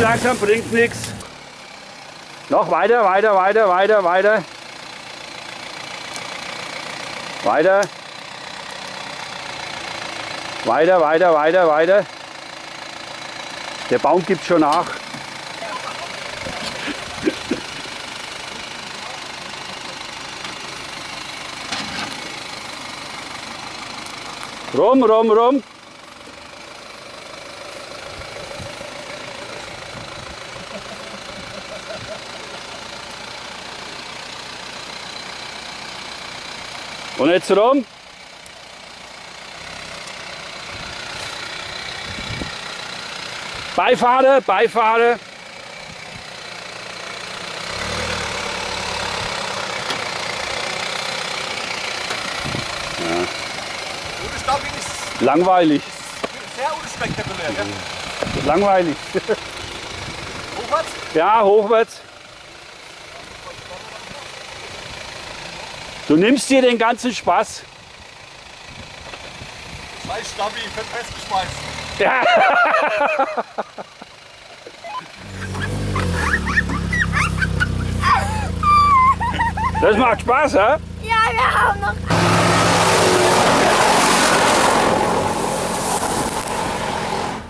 langsam, bringt nichts. Noch weiter, weiter, weiter, weiter, weiter. Weiter. Weiter, weiter, weiter, weiter. Der Baum gibt schon nach. Rum, rum, rum. Und jetzt rum. Beifahrer, Beifahrer. Gute Stabi ist Langweilig. sehr unspektakulär. Ja? Langweilig. Hochwärts? Ja, hochwärts. Du nimmst dir den ganzen Spaß. Scheiß Stabi, wird festgeschmeißt. Ja. Das macht Spaß, hä? Ja, wir haben noch